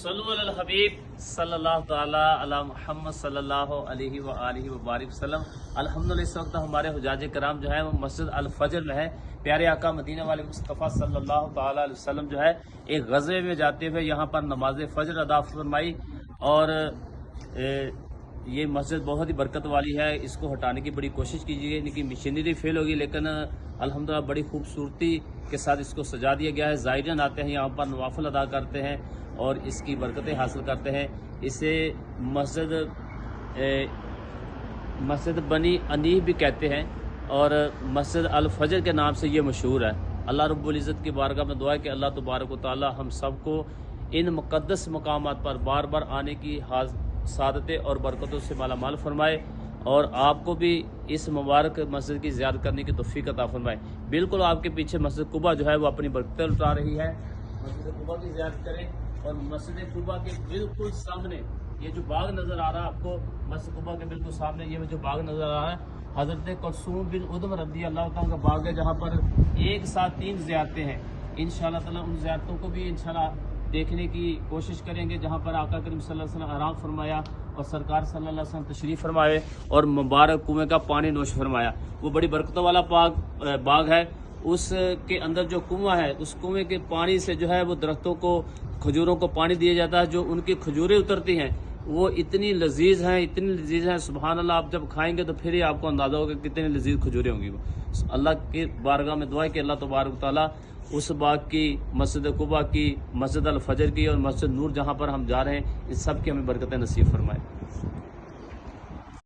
सल्लु अलल हबीब सल्लल्लाहु ताला अला मुहम्मद सल्लल्लाहु अलैहि व आलिहि व बारिक वसल्लम। अल्हम्दुलिल्लाह इस वक्त हमारे हुजाज कराम जो है वो मस्जिद अल फजर में है। प्यारे आका मदीना वाले मुस्तफ़ा सल्लल्लाहु ताला अलैहि वसल्लम जो है एक गज़वे में जाते हुए यहाँ पर नमाज फजर अदा फरमाई और ये मस्जिद बहुत ही बरकत वाली है। इसको हटाने की बड़ी कोशिश कीजिए, इनकी मशीनरी फेल होगी, लेकिन अल्हम्दुलिल्लाह बड़ी खूबसूरती के साथ इसको सजा दिया गया है। ज़ायरीन आते हैं यहाँ पर नवाफिल अदा करते हैं और इसकी बरकतें हासिल करते हैं। इसे मस्जिद बनी अनीफ भी कहते हैं और मस्जिद अल फजर के नाम से ये मशहूर है। अल्लाह रब्बुल इज़्ज़त की बारगाह में दुआ है कि अल्लाह तबारक व तआला हम सबको इन मुक़द्दस मकामात पर बार बार आने की सादतें और बरकतों से मालामाल फरमाए और आपको भी इस मुबारक मस्जिद की ज़ियारत करने की तौफीक अता फरमाए। बिल्कुल आपके पीछे मस्जिद कुबा जो है वो अपनी बरकतें लुटा रही है। मस्जिद कुबा की ज़ियारत करें और मस्जिद कुबा के बिल्कुल सामने ये जो बाग नज़र आ रहा है आपको, मस्जिद कुबा के बिल्कुल सामने ये जो बाग नज़र आ रहा है हज़रत कुलसूम बिन उदम रज़ी अल्लाह तआला का बाग है, जहाँ पर एक साथ 3 ज़ियारतें हैं। इंशाअल्लाह ताला उन ज़ियारतों को भी इंशाअल्लाह देखने की कोशिश करेंगे, जहाँ पर आका करीम सल्लल्लाहु अलैहि वसल्लम आराम फरमाया और सरकार सल्लल्लाहु अलैहि वसल्लम तशरीफ़ फरमाए और मुबारक कुएं का पानी नोश फरमाया। वो बड़ी बरकतों वाला बाग है। उसके अंदर जो कुआं है, उस कुएं के पानी से जो है वो दरख्तों को, खजूरों को पानी दिया जाता है। जो उनकी खजूरें उतरती हैं वो इतनी लजीज हैं सुबहान अल्लाह। आप जब खाएंगे तो फिर ही आपको अंदाजा होगा कितनी लजीज खजूरें होंगी। वो अल्लाह की बारगाह में दुआ है कि अल्लाह तबारक तआला उस बाग की, मस्जिद कुबा की, मस्जिद अल फजर की और मस्जिद नूर जहाँ पर हम जा रहे हैं, इस सब की हमें बरकतें नसीब फरमाए।